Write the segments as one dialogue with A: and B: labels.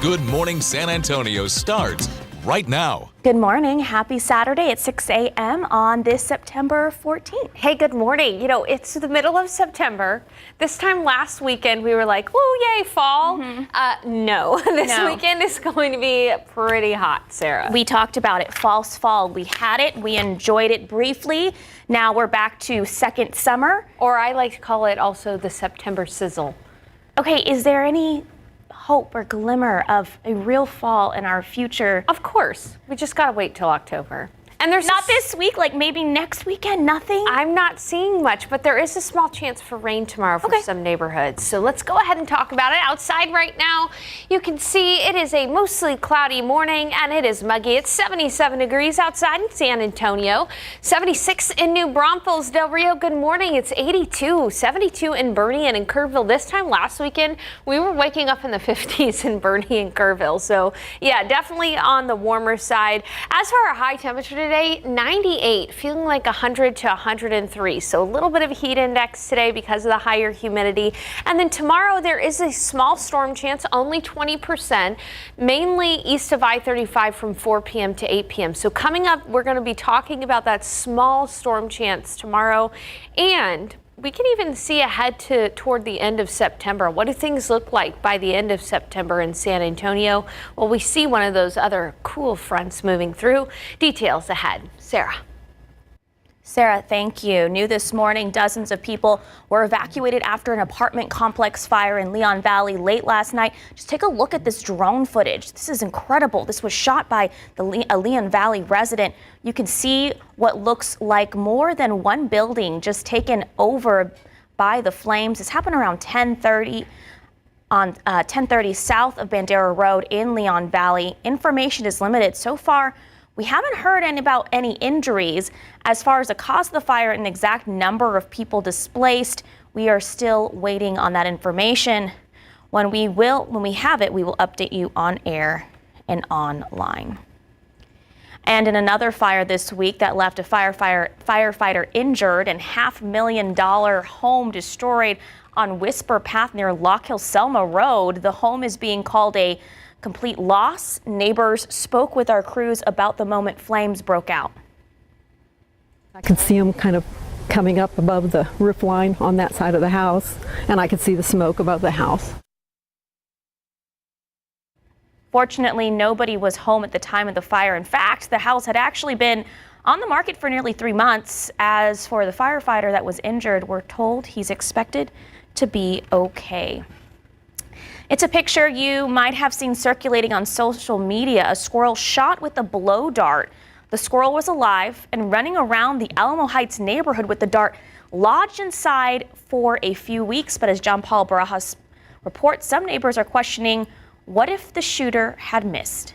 A: Good Morning San Antonio starts right now.
B: Good morning. Happy Saturday at 6 a.m. on this September 14th.
C: Hey, good morning. You know, it's the middle of September. This time last weekend, we were like, woo, yay, fall. No, this weekend is going to be pretty hot, Sarah.
B: We talked about it, false fall. We had it. We enjoyed it briefly. Now we're back to second summer.
C: Or I like to call it also the September sizzle.
B: Okay, is there any hope or glimmer of a real fall in our future?
C: Of course. We just got to wait till October. And there's
B: not this week, like maybe next weekend, nothing?
C: I'm not seeing much, but there is a small chance for rain tomorrow for some neighborhoods. So let's go ahead and talk about it. Outside right now, you can see it is a mostly cloudy morning and it is muggy. It's 77 degrees outside in San Antonio, 76 in New Braunfels, Del Rio. Good morning. It's 82, 72 in Bernie and in Kerrville. This time last weekend, we were waking up in the 50s in Bernie and Kerrville. So yeah, definitely on the warmer side. As for our high temperature today, 98, feeling like 100 to 103. So a little bit of a heat index today because of the higher humidity. And then tomorrow there is a small storm chance, only 20%, mainly east of I-35 from 4 p.m. to 8 p.m. So coming up, we're going to be talking about that small storm chance tomorrow. And we can even see ahead toward the end of September. What do things look like by the end of September in San Antonio? Well, we see one of those other cool fronts moving through. Details ahead. Sarah.
B: Sarah, thank you. New this morning, dozens of people were evacuated after an apartment complex fire in Leon Valley late last night. Just take a look at this drone footage. This is incredible. This was shot by a Leon Valley resident. You can see what looks like more than one building just taken over by the flames. This happened around 10:30 on 1030 south of Bandera Road in Leon Valley. Information is limited. So far, we haven't heard about any injuries. As far as the cause of the fire and exact number of people displaced, we are still waiting on that information. When we have it, we will update you on air and online. And in another fire this week that left a firefighter injured and $500,000 home destroyed on Whisper Path near Lock Hill Selma Road, the home is being called a complete loss. Neighbors spoke with our crews about the moment flames broke out.
D: I could see them kind of coming up above the roof line on that side of the house, and I could see the smoke above the house.
B: Fortunately, nobody was home at the time of the fire. In fact, the house had actually been on the market for nearly 3 months. As for the firefighter that was injured, we're told he's expected to be okay. It's a picture you might have seen circulating on social media, a squirrel shot with a blow dart. The squirrel was alive and running around the Alamo Heights neighborhood with the dart lodged inside for a few weeks. But as John Paul Barajas reports, some neighbors are questioning, what if the shooter had missed?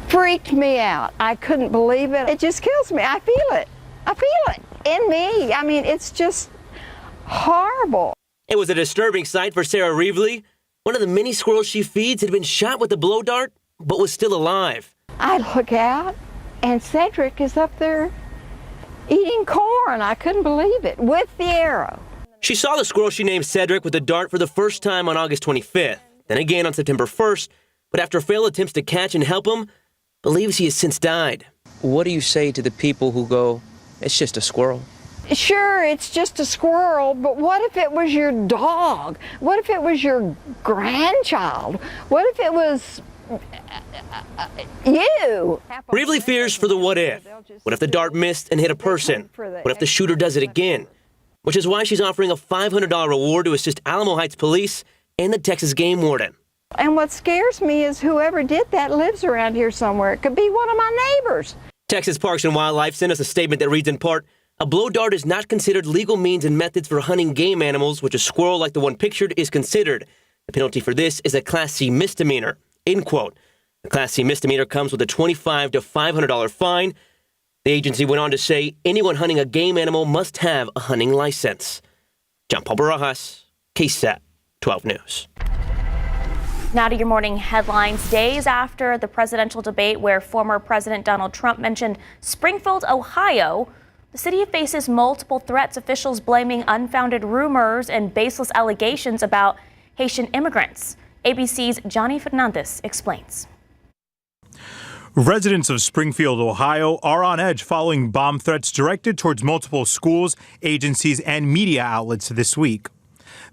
E: Freaked me out. I couldn't believe it. It just kills me. I feel it. I feel it in me. I mean, it's just horrible.
F: It was a disturbing sight for Sarah Reevely. One of the many squirrels she feeds had been shot with a blow dart, but was still alive.
E: I look out, and Cedric is up there eating corn. I couldn't believe it, with the arrow.
F: She saw the squirrel she named Cedric with a dart for the first time on August 25th, then again on September 1st, but after failed attempts to catch and help him, believes he has since died.
G: What do you say to the people who go, it's just a squirrel?
E: Sure, it's just a squirrel, but what if it was your dog? What if it was your grandchild? What if it was you?
F: Reevely fears for the what if. What if the dart missed and hit a person? What if the shooter does it again? Which is why she's offering a $500 reward to assist Alamo Heights Police and the Texas Game Warden.
E: And what scares me is whoever did that lives around here somewhere. It could be one of my neighbors.
F: Texas Parks and Wildlife sent us a statement that reads in part, a blow dart is not considered legal means and methods for hunting game animals, which a squirrel like the one pictured is considered. The penalty for this is a Class C misdemeanor, end quote. The Class C misdemeanor comes with a $25 to $500 fine. The agency went on to say anyone hunting a game animal must have a hunting license. John Paul Barajas, KSAT 12 News.
B: Now to your morning headlines. Days after the presidential debate where former President Donald Trump mentioned Springfield, Ohio, the city faces multiple threats, officials blaming unfounded rumors and baseless allegations about Haitian immigrants. ABC's Johnny Fernandez explains.
H: Residents of Springfield, Ohio are on edge following bomb threats directed towards multiple schools, agencies, and media outlets this week.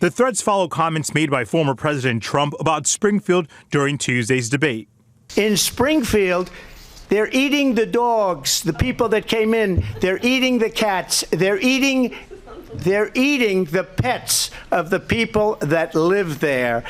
H: The threats follow comments made by former President Trump about Springfield during Tuesday's debate.
I: In Springfield, they're eating the dogs, the people that came in. They're eating the cats. They're eating the pets of the people that live there.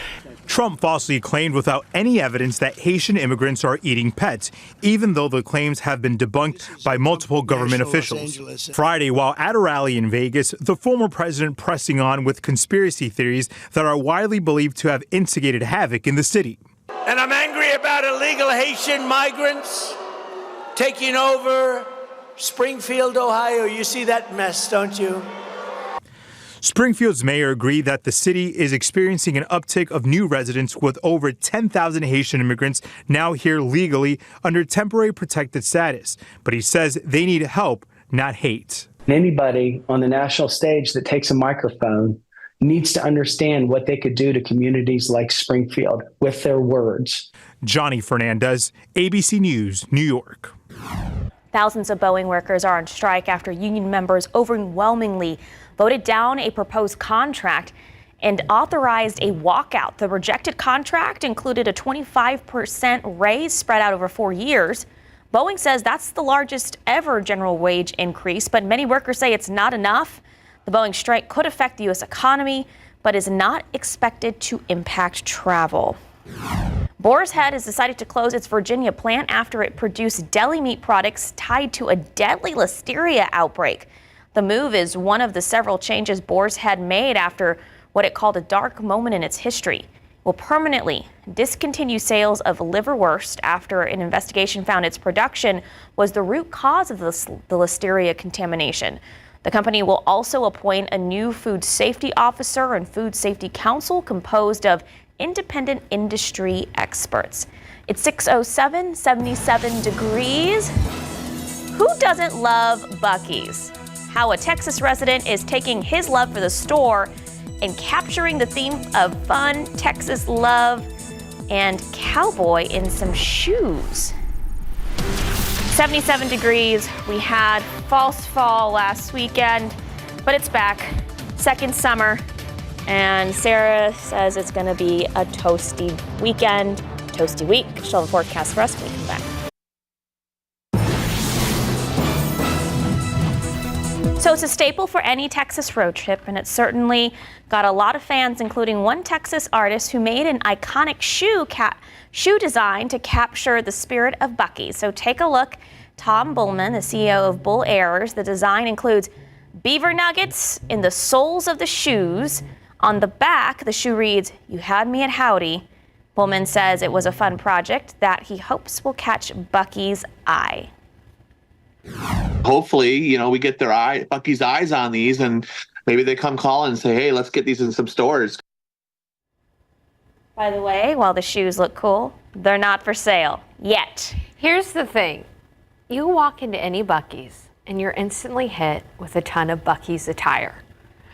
H: Trump falsely claimed without any evidence that Haitian immigrants are eating pets, even though the claims have been debunked by multiple government officials. Friday, while at a rally in Vegas, the former president pressing on with conspiracy theories that are widely believed to have instigated havoc in the city.
J: And I'm angry about illegal Haitian migrants taking over Springfield, Ohio. You see that mess, don't you?
H: Springfield's mayor agreed that the city is experiencing an uptick of new residents, with over 10,000 Haitian immigrants now here legally under temporary protected status. But he says they need help, not hate.
K: Anybody on the national stage that takes a microphone needs to understand what they could do to communities like Springfield with their words.
H: Johnny Fernandez, ABC News, New York.
B: Thousands of Boeing workers are on strike after union members overwhelmingly voted down a proposed contract and authorized a walkout. The rejected contract included a 25% raise spread out over 4 years. Boeing says that's the largest ever general wage increase, but many workers say it's not enough. The Boeing strike could affect the U.S. economy, but is not expected to impact travel. Boar's Head has decided to close its Virginia plant after it produced deli meat products tied to a deadly listeria outbreak. The move is one of the several changes Boar's Head made after what it called a dark moment in its history. It will permanently discontinue sales of liverwurst after an investigation found its production was the root cause of the listeria contamination. The company will also appoint a new food safety officer and food safety council composed of independent industry experts. It's 6:07, 77 degrees. Who doesn't love Buc-ee's? How a Texas resident is taking his love for the store and capturing the theme of fun, Texas love, and cowboy in some shoes. 77 degrees. We had false fall last weekend, but it's back. Second summer. And Sarah says it's going to be a toasty weekend, toasty week. She'll have a forecast for us when we come back. So it's a staple for any Texas road trip, and it certainly got a lot of fans, including one Texas artist who made an iconic shoe design to capture the spirit of Buc-ee's. So take a look. Tom Bullman, the CEO of Bull Errors. The design includes beaver nuggets in the soles of the shoes. On the back, the shoe reads, "You had me at howdy." Bullman says it was a fun project that he hopes will catch Buc-ee's eye.
L: Hopefully, we get Buc-ee's eyes on these, and maybe they come calling and say, hey, let's get these in some stores.
B: By the way, while the shoes look cool, they're not for sale yet.
C: Here's the thing. You walk into any Buc-ee's and you're instantly hit with a ton of Buc-ee's attire.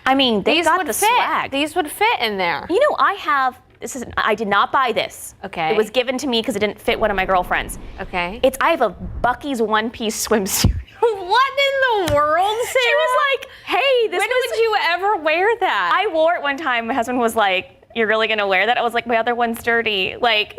B: I mean, they got the swag.
C: These would fit in there.
B: You know, I did not buy this.
C: Okay.
B: It was given to me because it didn't fit one of my girlfriends.
C: Okay.
B: I have a Buc-ee's one-piece swimsuit.
C: What in the world, Sarah?
B: She was like, hey,
C: when would you ever wear that?
B: I wore it one time. My husband was like, you're really going to wear that? I was like, my other one's dirty. Like,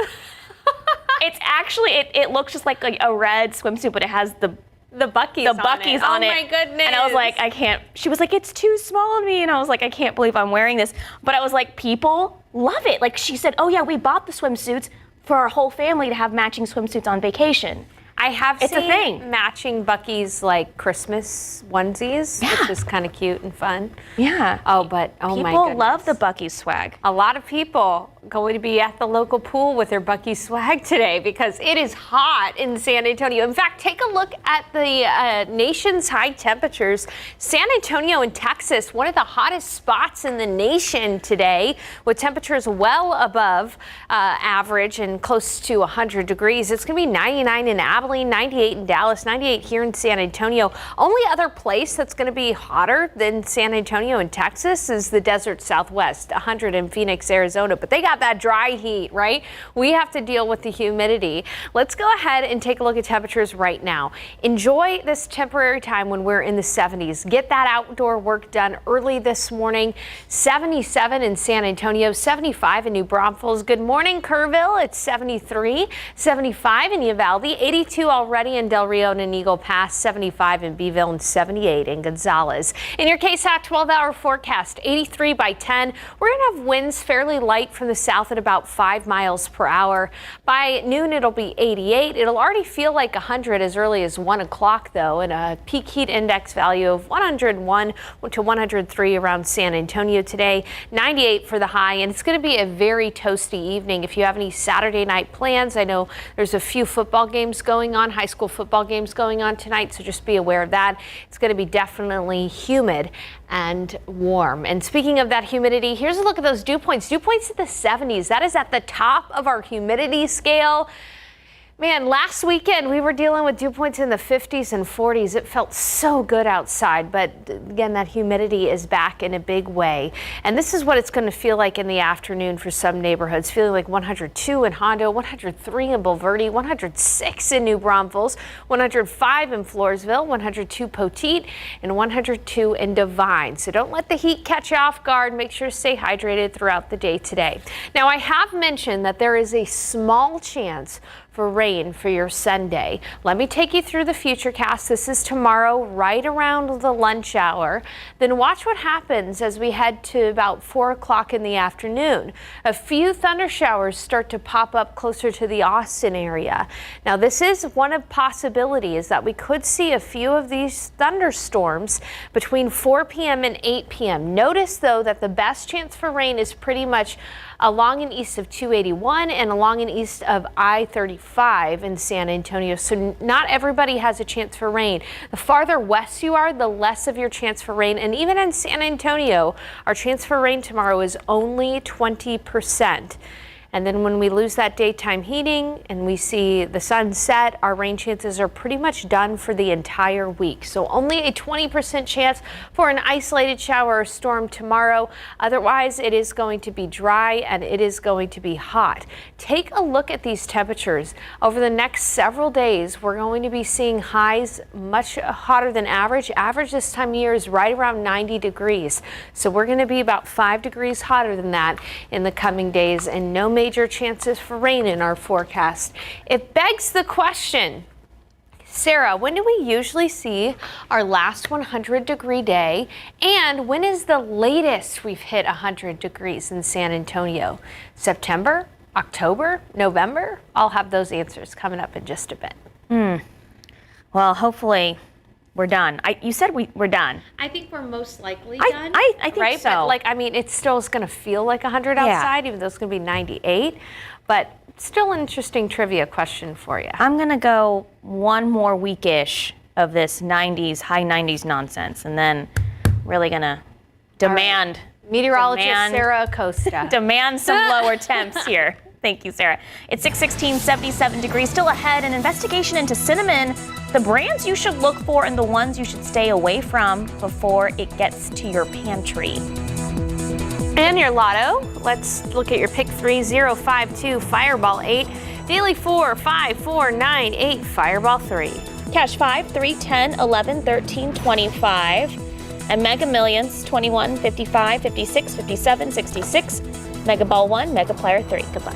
B: it's actually, it looks just like a red swimsuit, but it has the Buc-ee's on it.
C: Oh my goodness.
B: And I was like, I can't. She was like, it's too small on me. And I was like, I can't believe I'm wearing this. But I was like, people love it. Like, she said, oh yeah, we bought the swimsuits for our whole family to have matching swimsuits on vacation.
C: I have
B: It's a
C: seen
B: thing.
C: matching Buc-ee's like Christmas onesies, which is kind of cute and fun.
B: Yeah.
C: Oh my goodness.
B: People love the Buc-ee's swag.
C: A lot of people going to be at the local pool with their Buc-ee's swag today because it is hot in San Antonio. In fact, take a look at the nation's high temperatures. San Antonio in Texas, one of the hottest spots in the nation today, with temperatures well above average and close to 100 degrees. It's going to be 99 in Abilene. Abilene, 98 in Dallas, 98 here in San Antonio. Only other place that's going to be hotter than San Antonio in Texas is the desert Southwest, 100 in Phoenix, Arizona. But they got that dry heat, right? We have to deal with the humidity. Let's go ahead and take a look at temperatures right now. Enjoy this temporary time when we're in the 70s. Get that outdoor work done early this morning. 77 in San Antonio, 75 in New Braunfels. Good morning, Kerrville. It's 73, 75 in Uvalde, 82 already in Del Rio and Eagle Pass, 75 in Beeville, and 78 in Gonzales. In your KSAT 12-hour forecast, 83 by 10. We're going to have winds fairly light from the south at about 5 miles per hour. By noon, it'll be 88. It'll already feel like 100 as early as 1 o'clock, though, and a peak heat index value of 101 to 103 around San Antonio today. 98 for the high, and it's going to be a very toasty evening. If you have any Saturday night plans, I know there's a few football games going on, high school football games going on tonight, so just be aware of that. It's going to be definitely humid and warm. And speaking of that humidity, here's a look at those dew points. Dew points in the 70s. That is at the top of our humidity scale. Man, last weekend we were dealing with dew points in the 50s and 40s. It felt so good outside, but again, that humidity is back in a big way. And this is what it's going to feel like in the afternoon for some neighborhoods, feeling like 102 in Hondo, 103 in Bulverde, 106 in New Braunfels, 105 in Floresville, 102 Poteet, and 102 in Devine. So don't let the heat catch you off guard. Make sure to stay hydrated throughout the day today. Now, I have mentioned that there is a small chance for rain for your Sunday. Let me take you through the futurecast. This is tomorrow, right around the lunch hour. Then watch what happens as we head to about 4 o'clock in the afternoon. A few thunder showers start to pop up closer to the Austin area. Now, this is one of possibilities that we could see a few of these thunderstorms between 4 p.m. and 8 p.m. Notice, though, that the best chance for rain is pretty much along and east of 281 and along and east of I-35 in San Antonio. So not everybody has a chance for rain. The farther west you are, the less of your chance for rain. And even in San Antonio, our chance for rain tomorrow is only 20%. And then when we lose that daytime heating and we see the sun set, our rain chances are pretty much done for the entire week. So only a 20% chance for an isolated shower or storm tomorrow. Otherwise, it is going to be dry and it is going to be hot. Take a look at these temperatures. Over the next several days, we're going to be seeing highs much hotter than average. Average this time of year is right around 90 degrees. So we're going to be about 5 degrees hotter than that in the coming days, and no major chances for rain in our forecast. It begs the question, Sarah, when do we usually see our last 100-degree day? And when is the latest we've hit 100 degrees in San Antonio? September? October? November? I'll have those answers coming up in just a bit.
B: Well, hopefully we're done. You said we're done.
C: I think we're most likely done.
B: I think
C: right?
B: so.
C: But it still is going to feel like 100 outside, even though it's going to be 98. But still an interesting trivia question for you.
B: I'm going to go one more weekish of this 90s, high 90s nonsense, and then really going to demand.
C: Meteorologist Sarah Acosta.
B: Demand some lower temps here. Thank you, Sarah. It's 6:16, 77 degrees. Still ahead, an investigation into cinnamon, the brands you should look for and the ones you should stay away from before it gets to your pantry.
C: And your lotto. Let's look at your pick 3, 0, 5, 2, Fireball 8, Daily 4, 5, 4, 9, 8, Fireball 3.
B: Cash 5, 3, 10, 11, 13, 25. And Mega Millions 21, 55, 56, 57, 66. Mega Ball 1, Mega Player 3. Good luck.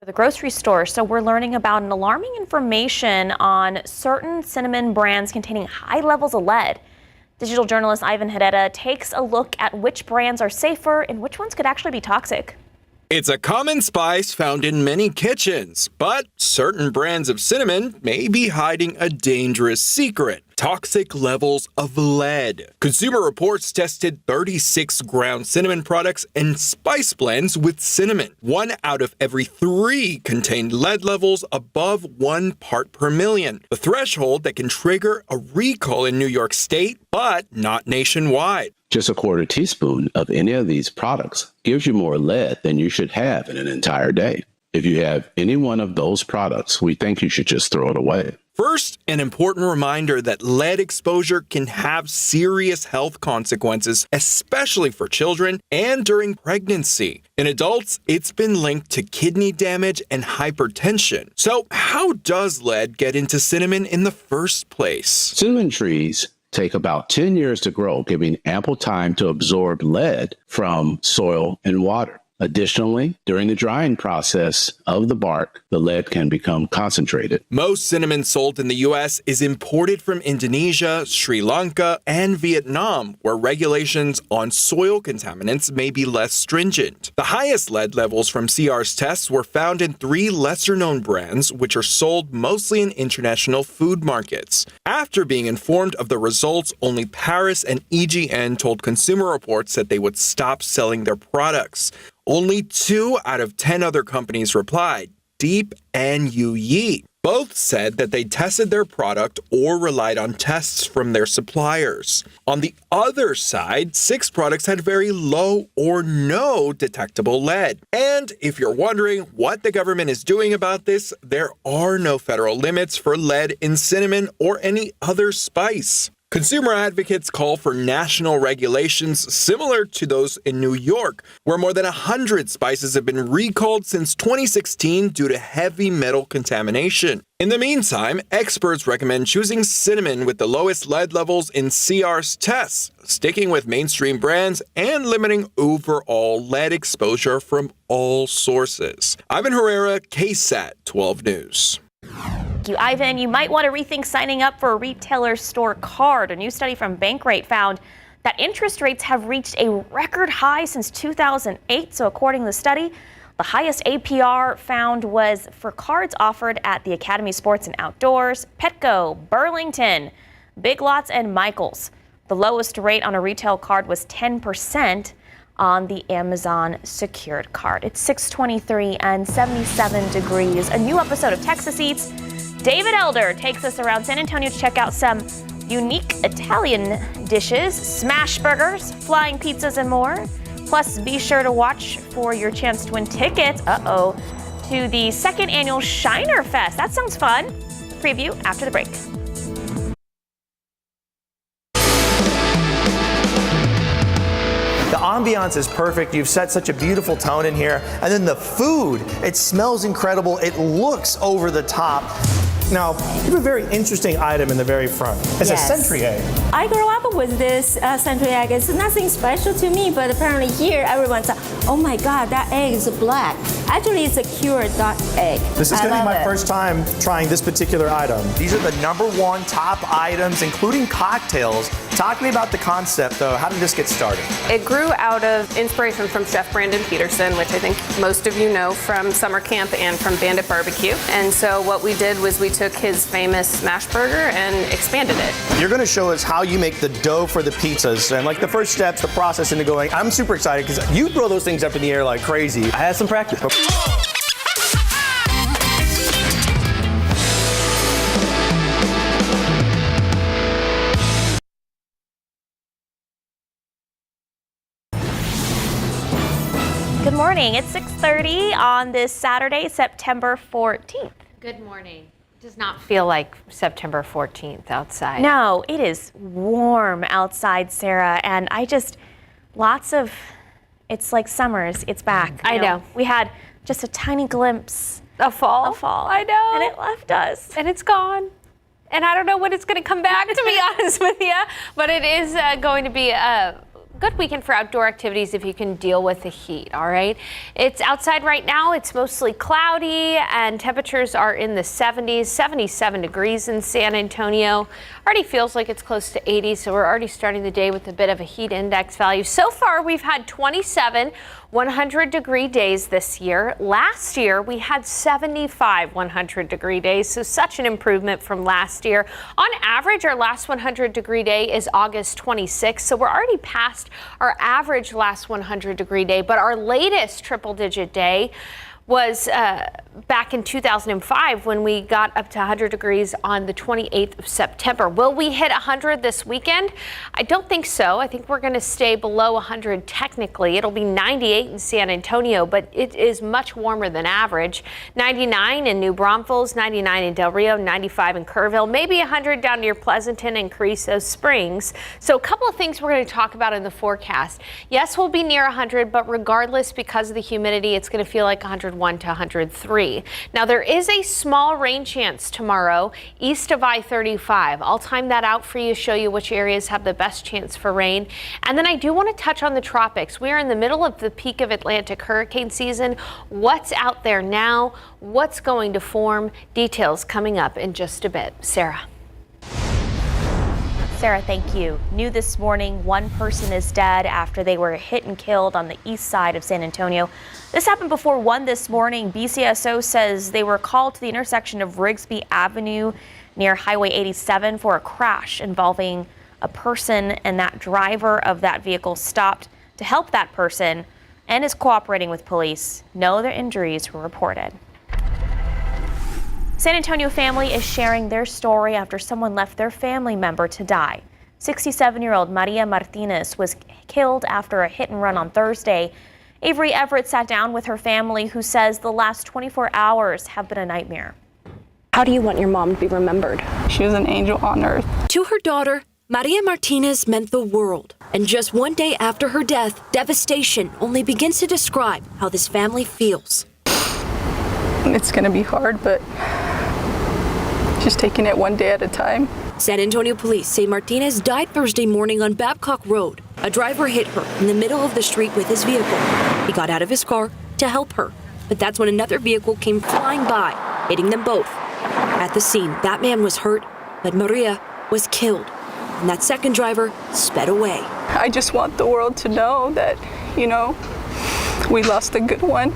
B: The grocery store. So we're learning about an alarming information on certain cinnamon brands containing high levels of lead. Digital journalist Ivan Hedetta takes a look at which brands are safer and which ones could actually be toxic.
M: It's a common spice found in many kitchens, but certain brands of cinnamon may be hiding a dangerous secret. toxic levels of lead. Consumer Reports tested 36 ground cinnamon products and spice blends with cinnamon. 1 out of every 3 contained lead levels above 1 part per million, the threshold that can trigger a recall in New York State, but not nationwide.
N: Just a quarter teaspoon of any of these products gives you more lead than you should have in an entire day. If you have any one of those products, we think you should just throw it away.
M: First, an important reminder that lead exposure can have serious health consequences, especially for children and during pregnancy. In adults, it's been linked to kidney damage and hypertension. So how does lead get into cinnamon in the first place?
N: Cinnamon trees take about 10 years to grow, giving ample time to absorb lead from soil and water. Additionally, during the drying process of the bark, the lead can become concentrated.
M: Most cinnamon sold in the U.S. is imported from Indonesia, Sri Lanka, and Vietnam, where regulations on soil contaminants may be less stringent. The highest lead levels from CR's tests were found in 3 lesser-known brands, which are sold mostly in international food markets. After being informed of the results, only Paris and EGN told Consumer Reports that they would stop selling their products. Only 2 out of 10 other companies replied, Deep and Yu Yi. Both said that they tested their product or relied on tests from their suppliers. On the other side, 6 products had very low or no detectable lead. And if you're wondering what the government is doing about this, there are no federal limits for lead in cinnamon or any other spice. Consumer advocates call for national regulations similar to those in New York, where more than 100 spices have been recalled since 2016 due to heavy metal contamination. In the meantime, experts recommend choosing cinnamon with the lowest lead levels in CR's tests, sticking with mainstream brands, and limiting overall lead exposure from all sources. Ivan Herrera, KSAT 12 News.
B: Thank you, Ivan. You might want to rethink signing up for a retailer store card. A new study from Bankrate found that interest rates have reached a record high since 2008. So according to the study, the highest APR found was for cards offered at the Academy Sports and Outdoors, Petco, Burlington, Big Lots, and Michaels. The lowest rate on a retail card was 10% on the Amazon secured card. It's 6:23 and 77 degrees. A new episode of Texas Eats. David Elder takes us around San Antonio to check out some unique Italian dishes, smash burgers, flying pizzas, and more. Plus, be sure to watch for your chance to win tickets, to the 2nd annual Shiner Fest. That sounds fun. Preview after the break.
O: The ambiance is perfect. You've set such a beautiful tone in here. And then the food, it smells incredible. It looks over the top. Now, you have a very interesting item in the very front. It's a century egg.
P: I grew up with this century egg. It's nothing special to me, but apparently here everyone's like, oh my God, that egg is black. Actually, it's a cured duck egg.
O: This is going to be my first time trying this particular item. These are the #1 top items, including cocktails. Talk to me about the concept, though. How did this get started?
Q: It grew out of inspiration from Chef Brandon Peterson, which I think most of you know from summer camp and from Bandit Barbecue. And so what we did was we took his famous smash burger and expanded it.
O: You're going to show us how you make the dough for the pizzas and like the first steps, the process into going. I'm super excited because you throw those things up in the air like crazy. I had some practice.
B: Good morning. It's 6:30 on this Saturday, September 14th.
C: Good morning. Does not feel like September 14th outside.
B: No, it is warm outside, Sarah, and it's like summer's, it's back.
C: I know.
B: We had just a tiny glimpse
C: of fall.
B: I know. And it left us.
C: And it's gone. And I don't know when it's going to come back, to be honest with you, but it is going to be good weekend for outdoor activities if you can deal with the heat, all right? It's outside right now. It's mostly cloudy and temperatures are in the 70s, 77 degrees in San Antonio. Already feels like it's close to 80, so we're already starting the day with a bit of a heat index value. So far, we've had 27 100-degree days this year. Last year, we had 75 100-degree days, so such an improvement from last year. On average, our last 100-degree day is August 26th, so we're already past our average last 100-degree day, but our latest triple-digit day was back in 2005 when we got up to 100 degrees on the 28th of September. Will we hit 100 this weekend? I don't think so. I think we're going to stay below 100 technically. It'll be 98 in San Antonio, but it is much warmer than average. 99 in New Braunfels, 99 in Del Rio, 95 in Kerrville, maybe 100 down near Pleasanton and Carrizo Springs. So a couple of things we're going to talk about in the forecast. Yes, we'll be near 100, but regardless, because of the humidity, it's going to feel like 101 to 103. Now, there is a small rain chance tomorrow east of I-35. I'll time that out for you, show you which areas have the best chance for rain. And then I do want to touch on the tropics. We are in the middle of the peak of Atlantic hurricane season. What's out there now? What's going to form? Details coming up in just a bit. Sarah.
B: Sarah, thank you. New this morning, one person is dead after they were hit and killed on the east side of San Antonio. This happened before 1 this morning. BCSO says they were called to the intersection of Rigsby Avenue near Highway 87 for a crash involving a person, and that driver of that vehicle stopped to help that person and is cooperating with police. No other injuries were reported. San Antonio family is sharing their story after someone left their family member to die. 67-year-old Maria Martinez was killed after a hit and run on Thursday. Avery Everett sat down with her family, who says the last 24 hours have been a nightmare.
R: How do you want your mom to be remembered? She was an angel on earth.
S: To her daughter, Maria Martinez meant the world. And just one day after her death, devastation only begins to describe how this family feels.
R: It's going to be hard, but just taking it one day at a time.
S: San Antonio police say Martinez died Thursday morning on Babcock Road. A driver hit her in the middle of the street with his vehicle. He got out of his car to help her, but that's when another vehicle came flying by, hitting them both. At the scene, that man was hurt, but Maria was killed, and that second driver sped away.
R: I just want the world to know that, we lost a good one.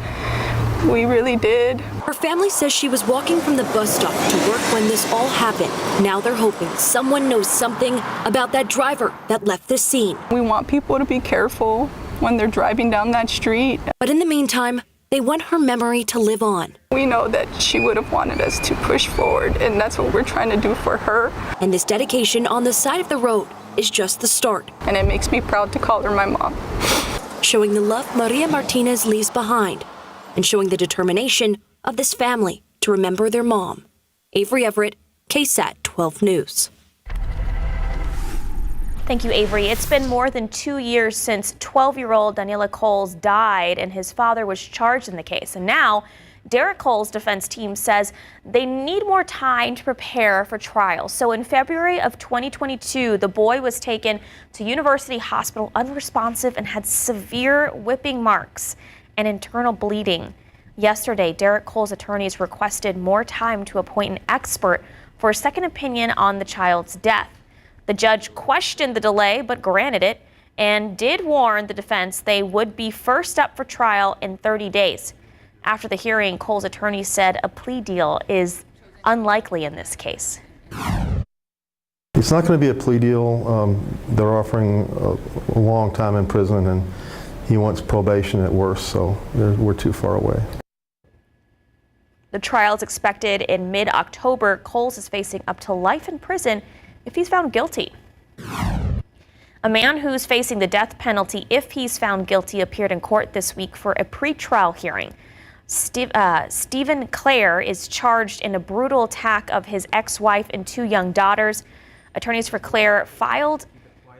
R: We really did.
S: Her family says she was walking from the bus stop to work when this all happened. Now they're hoping someone knows something about that driver that left the scene.
R: We want people to be careful when they're driving down that street.
S: But in the meantime, they want her memory to live on.
R: We know that she would have wanted us to push forward, and that's what we're trying to do for her.
S: And this dedication on the side of the road is just the start.
R: And it makes me proud to call her my mom.
S: Showing the love Maria Martinez leaves behind, and showing the determination of this family to remember their mom. Avery Everett, KSAT 12 News.
B: Thank you, Avery. It's been more than 2 years since 12-year-old Daniela Coles died, and his father was charged in the case. And now, Derek Coles' defense team says they need more time to prepare for trial. So in February of 2022, the boy was taken to University Hospital unresponsive and had severe whipping marks and internal bleeding. Yesterday, Derek Coles' attorneys requested more time to appoint an expert for a second opinion on the child's death. The judge questioned the delay but granted it and did warn the defense they would be first up for trial in 30 days. After the hearing, Coles' attorneys said a plea deal is unlikely in this case.
T: It's not going to be a plea deal. They're offering a long time in prison, and he wants probation at worst, so we're too far away.
B: The trial is expected in mid-October. Coles is facing up to life in prison if he's found guilty. A man who's facing the death penalty if he's found guilty appeared in court this week for a pretrial hearing. Stephen Clare is charged in a brutal attack of his ex-wife and 2 young daughters. Attorneys for Clare filed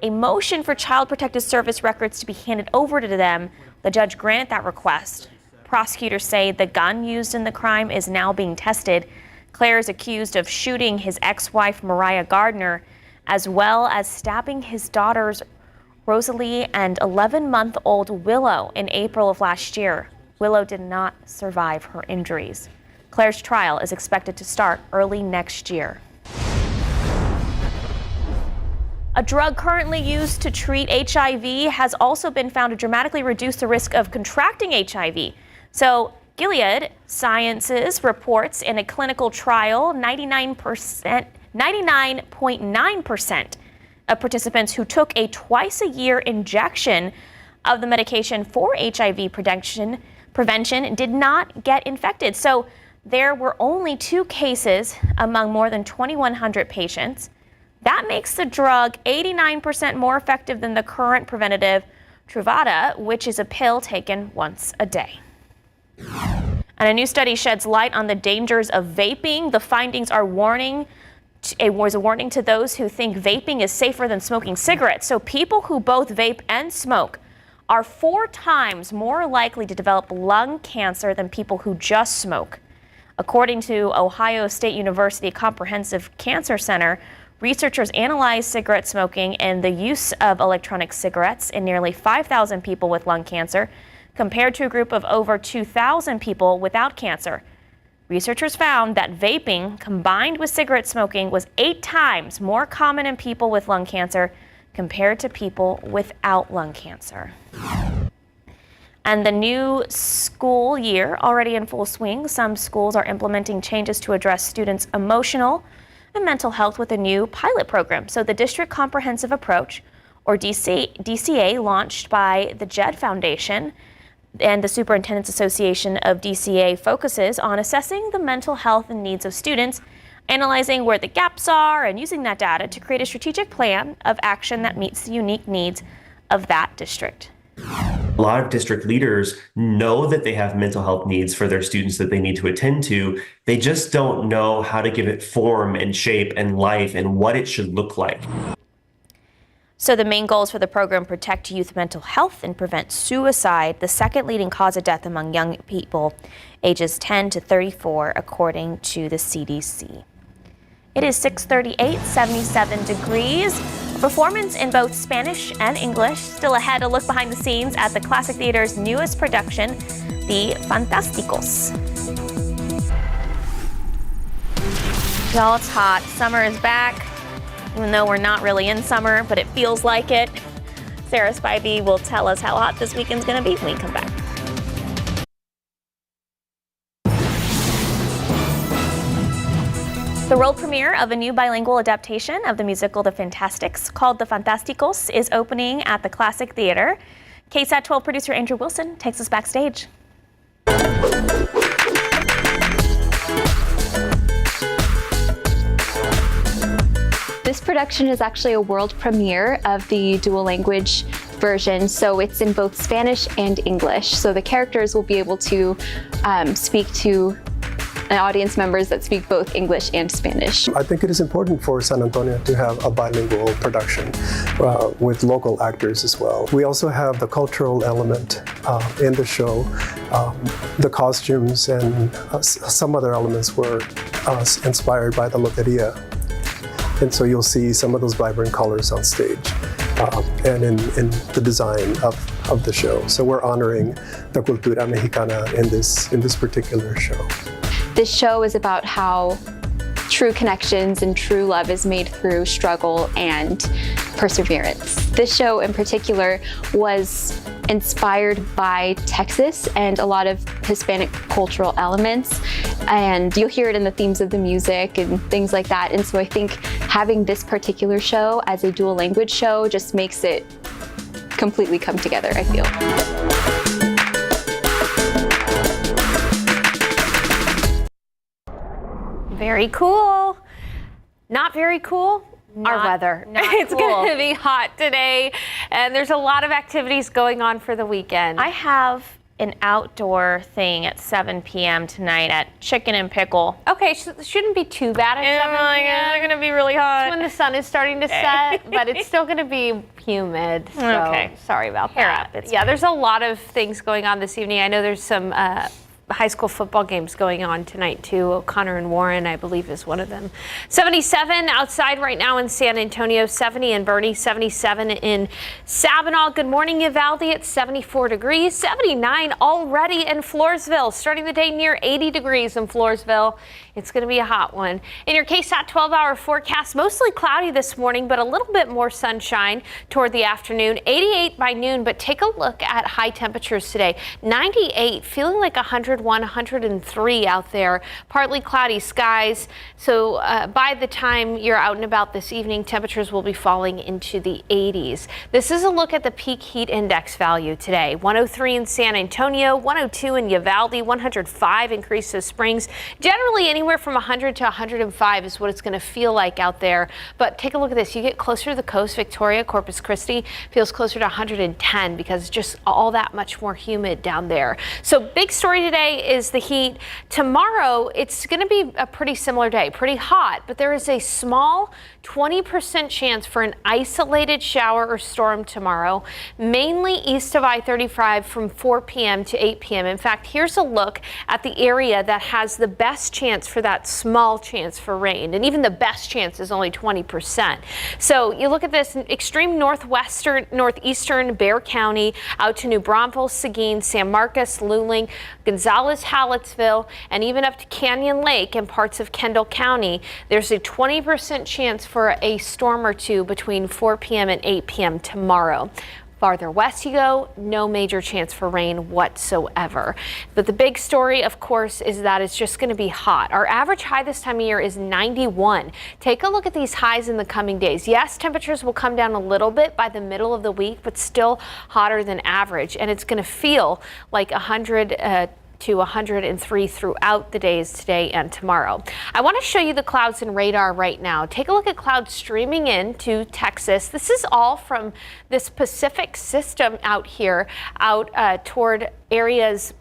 B: a motion for Child Protective Service records to be handed over to them. The judge granted that request. Prosecutors say the gun used in the crime is now being tested. Clare is accused of shooting his ex-wife Mariah Gardner, as well as stabbing his daughters Rosalie and 11-month-old Willow in April of last year. Willow did not survive her injuries. Claire's trial is expected to start early next year. A drug currently used to treat HIV has also been found to dramatically reduce the risk of contracting HIV. So Gilead Sciences reports in a clinical trial 99.9% of participants who took a twice-a-year injection of the medication for HIV prevention did not get infected. So there were only 2 cases among more than 2,100 patients. That makes the drug 89% more effective than the current preventative Truvada, which is a pill taken once a day. And a new study sheds light on the dangers of vaping. The findings are a warning to those who think vaping is safer than smoking cigarettes. So people who both vape and smoke are 4 times more likely to develop lung cancer than people who just smoke. According to Ohio State University Comprehensive Cancer Center, researchers analyzed cigarette smoking and the use of electronic cigarettes in nearly 5,000 people with lung cancer, compared to a group of over 2,000 people without cancer. Researchers found that vaping combined with cigarette smoking was 8 times more common in people with lung cancer compared to people without lung cancer. And the new school year already in full swing. Some schools are implementing changes to address students' emotional and mental health with a new pilot program. So the District Comprehensive Approach, or DCA, launched by the JED Foundation and the Superintendent's Association of DCA, focuses on assessing the mental health and needs of students, analyzing where the gaps are, and using that data to create a strategic plan of action that meets the unique needs of that district.
U: A lot of district leaders know that they have mental health needs for their students that they need to attend to. They just don't know how to give it form and shape and life and what it should look like.
B: So the main goals for the program: protect youth mental health and prevent suicide, the second leading cause of death among young people ages 10 to 34, according to the CDC. It is 6:38, 77 degrees. Performance in both Spanish and English. Still ahead, a look behind the scenes at the Classic Theater's newest production, The Fantásticos. Y'all, it's hot. Summer is back, even though we're not really in summer, but it feels like it. Sarah Spivey will tell us how hot this weekend's going to be when we come back. The world premiere of a new bilingual adaptation of the musical The Fantastics, called The Fantásticos, is opening at the Classic Theater. KSAT 12 producer Andrew Wilson takes us backstage.
V: This production is actually a world premiere of the dual language version, so it's in both Spanish and English. So the characters will be able to speak to audience members that speak both English and Spanish.
W: I think it is important for San Antonio to have a bilingual production with local actors as well. We also have the cultural element in the show. The costumes and some other elements were inspired by the Loteria. And so you'll see some of those vibrant colors on stage and in the design of the show. So we're honoring the cultura mexicana in this particular show.
V: This show is about how true connections and true love is made through struggle and perseverance. This show in particular was inspired by Texas and a lot of Hispanic cultural elements, and you'll hear it in the themes of the music and things like that. And so I think having this particular show as a dual language show just makes it completely come together, I feel.
C: Very cool. Not very cool. Our weather. It's
B: cool.
C: going to be hot today, and there's a lot of activities going on for the weekend.
B: I have an outdoor thing at 7 p.m. tonight at Chicken and Pickle.
C: Okay, shouldn't be too bad at 7 p.m.
B: It's going to be really hot.
C: It's when the sun is starting to set, but it's still going to be humid. So
B: okay.
C: Sorry about
B: Hair
C: that.
B: up. It's
C: yeah, there's a lot of things going on this evening. I know there's some high school football games going on tonight too. O'Connor and Warren, I believe, is one of them. 77 outside right now in San Antonio, 70 in Boerne, 77 in Sabinal. Good morning, Uvalde at 74 degrees, 79 already in Floresville. Starting the day near 80 degrees in Floresville. It's going to be a hot one. In your KSAT 12-hour forecast, mostly cloudy this morning, but a little bit more sunshine toward the afternoon. 88 by noon, but take a look at high temperatures today. 98, feeling like 101, 103 out there. Partly cloudy skies. So by the time you're out and about this evening, temperatures will be falling into the 80s. This is a look at the peak heat index value today. 103 in San Antonio, 102 in Uvalde, 105 in Creosote Springs. Generally anywhere from 100 to 105 is what it's going to feel like out there. But take a look at this. You get closer to the coast, Victoria, Corpus Christi feels closer to 110 because it's just all that much more humid down there. So big story today is the heat. Tomorrow, it's going to be a pretty similar day, pretty hot, but there is a small 20% chance for an isolated shower or storm tomorrow, mainly east of I-35 from 4 p.m. to 8 p.m. In fact, here's a look at the area that has the best chance for that small chance for rain, and even the best chance is only 20%. So you look at this extreme northeastern Bexar County out to New Braunfels, Seguin, San Marcos, Luling, Gonzales, Hallettsville, and even up to Canyon Lake and parts of Kendall County. There's a 20% chance for a storm or two between 4 p.m. and 8 p.m. tomorrow. Farther west you go, no major chance for rain whatsoever. But the big story, of course, is that it's just going to be hot. Our average high this time of year is 91. Take a look at these highs in the coming days. Yes, temperatures will come down a little bit by the middle of the week, but still hotter than average. And it's going to feel like 100 to 103 throughout the days today and tomorrow. I want to show you the clouds and radar right now. Take a look at clouds streaming in to Texas. This is all from this Pacific system out here, out toward areas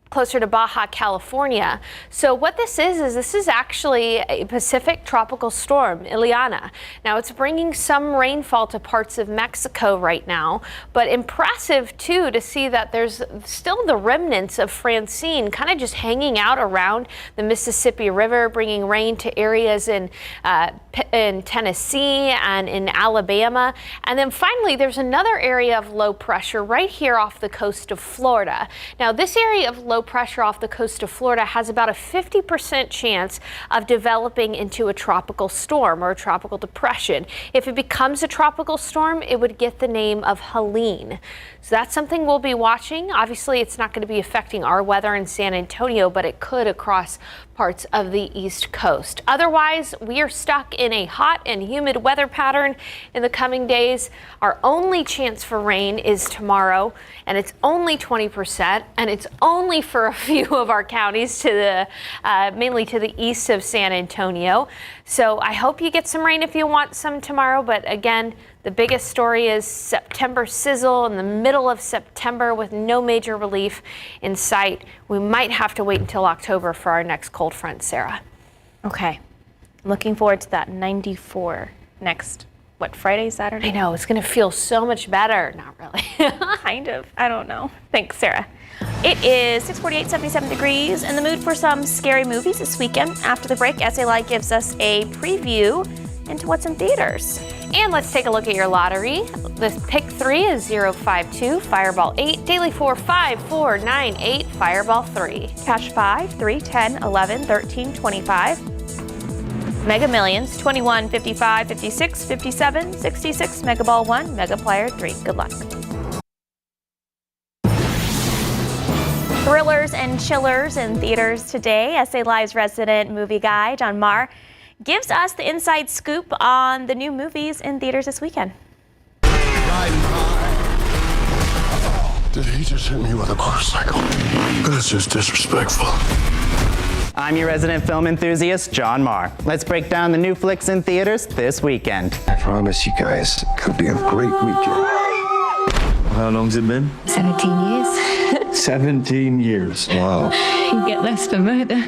C: closer to Baja California. So what this is actually a Pacific tropical storm, Ileana. Now it's bringing some rainfall to parts of Mexico right now, but impressive too to see that there's still the remnants of Francine kind of just hanging out around the Mississippi River, bringing rain to areas in Tennessee and in Alabama. And then finally, there's another area of low pressure right here off the coast of Florida. Now this area of low pressure off the coast of Florida has about a 50% chance of developing into a tropical storm or a tropical depression. If it becomes a tropical storm, it would get the name of Helene. So that's something we'll be watching. Obviously, it's not going to be affecting our weather in San Antonio, but it could across parts of the East Coast. Otherwise, we are stuck in a hot and humid weather pattern in the coming days. Our only chance for rain is tomorrow, and it's only 20%, and it's only for a few of our counties to the mainly to the east of San Antonio. So I hope you get some rain if you want some tomorrow, but again, the biggest story is September sizzle in the middle of September with no major relief in sight. We might have to wait until October for our next cold front, Sarah.
B: Okay. Looking forward to that 94 next, Friday, Saturday?
C: I know, it's going to feel so much better. Not really.
B: Kind of. I don't know. Thanks, Sarah. It is 6:48, 77 degrees. In the mood for some scary movies this weekend. After the break, SA Live gives us a preview into what's in theaters.
C: And let's take a look at your lottery. The pick 3 is 052, Fireball 8, Daily 4, 5, 4, 9, 8, Fireball 3.
B: Cash 5, 3, 10, 11, 13, 25. Mega Millions, 21, 55, 56, 57, 66, Mega Ball 1, Mega Player 3. Good luck. Thrillers and chillers in theaters today. SA Live's resident movie guy, John Marr, gives us the inside scoop on the new movies in theaters this weekend.
A: Did he just hit me with a motorcycle? This is disrespectful.
D: I'm your resident film enthusiast, John Marr. Let's break down the new flicks in theaters this weekend.
A: I promise you guys, it could be a great weekend. How long's it been?
G: 17 years.
A: 17 years. Wow.
G: You get less for murder.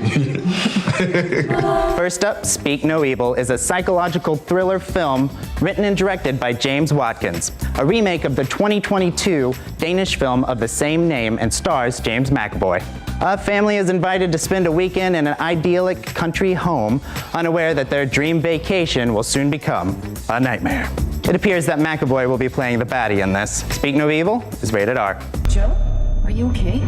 D: First up, Speak No Evil is a psychological thriller film written and directed by James Watkins, a remake of the 2022 Danish film of the same name and stars James McAvoy. A family is invited to spend a weekend in an idyllic country home, unaware that their dream vacation will soon become a nightmare. It appears that McAvoy will be playing the baddie in this. Speak No Evil is rated R.
G: Joe, are you okay?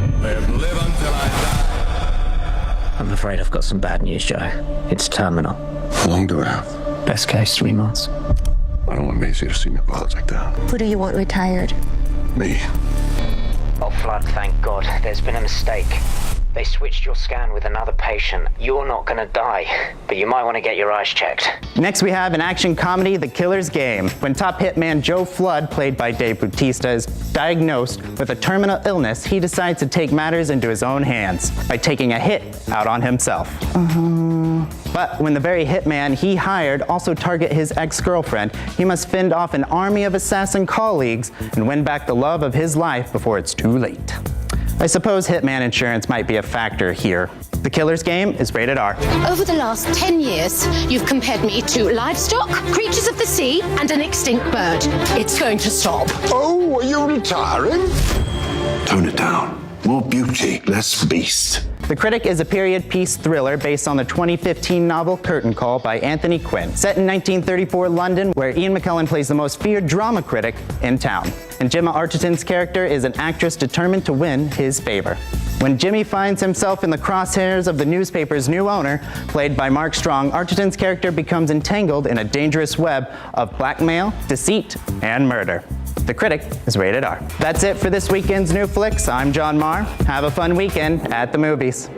E: I'm afraid I've got some bad news, Joe. It's terminal.
A: How long do I have?
E: Best case, 3 months.
A: I don't want Maisie to see me fall like that.
F: Who do you want retired?
A: Me.
E: Oh, Flood, thank God. There's been a mistake. They switched your scan with another patient. You're not gonna die, but you might want to get your eyes checked.
D: Next we have an action comedy, The Killer's Game. When top hitman Joe Flood, played by Dave Bautista, is diagnosed with a terminal illness, he decides to take matters into his own hands by taking a hit out on himself. But when the very hitman he hired also target his ex-girlfriend, he must fend off an army of assassin colleagues and win back the love of his life before it's too late. I suppose hitman insurance might be a factor here. The Killer's Game is rated R.
F: Over the last 10 years, you've compared me to livestock, creatures of the sea, and an extinct bird. It's going to stop.
A: Oh, are you retiring? Tone it down. More beauty, less beast.
D: The Critic is a period piece thriller based on the 2015 novel Curtain Call by Anthony Quinn, set in 1934 London, where Ian McKellen plays the most feared drama critic in town. And Gemma Arterton's character is an actress determined to win his favor. When Jimmy finds himself in the crosshairs of the newspaper's new owner, played by Mark Strong, Arterton's character becomes entangled in a dangerous web of blackmail, deceit, and murder. The Critic is rated R. That's it for this weekend's new flicks. I'm John Marr. Have a fun weekend at the movies.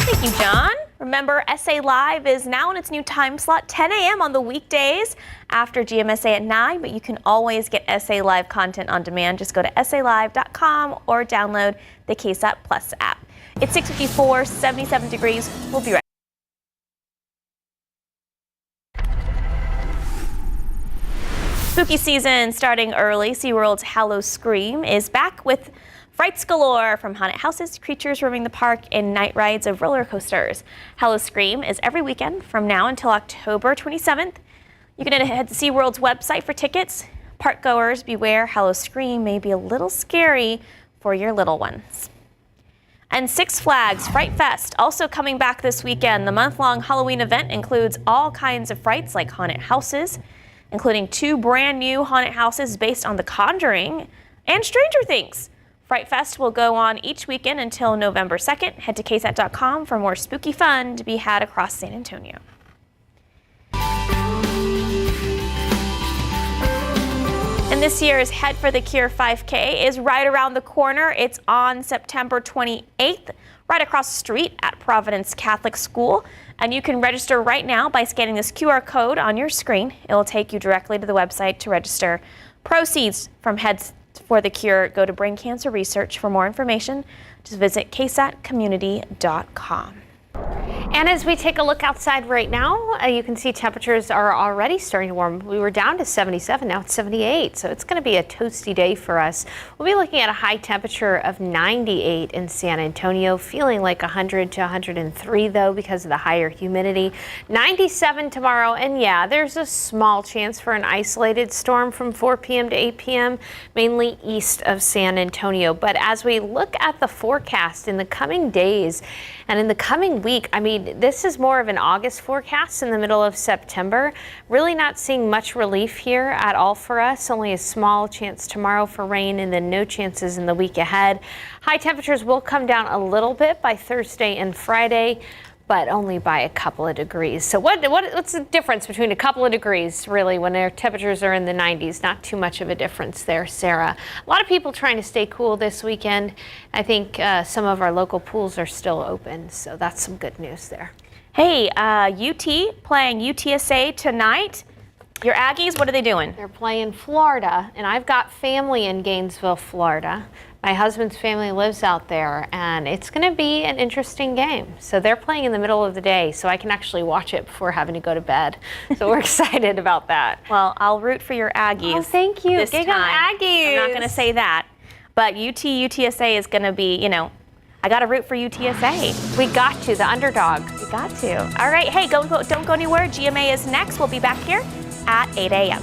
B: Thank you, John. Remember, SA Live is now in its new time slot, 10 a.m. on the weekdays after GMSA at 9, but you can always get SA Live content on demand. Just go to salive.com or download the KSAT Plus app. It's 6:54, 77 degrees. We'll be right back. Spooky season starting early. SeaWorld's Howl-O-Scream is back with frights galore, from haunted houses, creatures roaming the park, and night rides of roller coasters. Howl-O-Scream is every weekend from now until October 27th. You can head to SeaWorld's website for tickets. Park goers, beware, Howl-O-Scream may be a little scary for your little ones. And Six Flags Fright Fest also coming back this weekend. The month-long Halloween event includes all kinds of frights like haunted houses, including 2 brand new haunted houses based on The Conjuring and Stranger Things. Fright Fest will go on each weekend until November 2nd. Head to KSAT.com for more spooky fun to be had across San Antonio. And this year's Head for the Cure 5K is right around the corner. It's on September 28th, right across the street at Providence Catholic School. And you can register right now by scanning this QR code on your screen. It will take you directly to the website to register. Proceeds from Heads for the Cure go to Brain Cancer Research. For more information, just visit ksatcommunity.com.
C: And as we take a look outside right now, you can see temperatures are already starting to warm. We were down to 77, now it's 78, so it's going to be a toasty day for us. We'll be looking at a high temperature of 98 in San Antonio, feeling like 100 to 103 though because of the higher humidity. 97 tomorrow, and yeah, there's a small chance for an isolated storm from 4 p.m. to 8 p.m., mainly east of San Antonio. But as we look at the forecast in the coming days and in the coming week, I mean, this is more of an August forecast in the middle of September. Really not seeing much relief here at all for us. Only a small chance tomorrow for rain and then no chances in the week ahead. High temperatures will come down a little bit by Thursday and Friday, but only by a couple of degrees. So what's the difference between a couple of degrees, really, when their temperatures are in the 90s? Not too much of a difference there, Sarah. A lot of people trying to stay cool this weekend. I think some of our local pools are still open, so that's some good news there.
B: Hey, UT playing UTSA tonight. Your Aggies, what are they doing?
C: They're playing Florida, and I've got family in Gainesville, Florida. My husband's family lives out there, and it's going to be an interesting game. So they're playing in the middle of the day, so I can actually watch it before having to go to bed. So we're excited about that.
B: Well, I'll root for your Aggies.
C: Oh, thank you.
B: This
C: Gig
B: time.
C: on Aggies.
B: I'm not going to say that, but UTSA is going to be, you know, I got to root for UTSA.
C: We got to, the underdog.
B: We got to. All right, hey, don't go anywhere. GMA is next. We'll be back here at 8 a.m.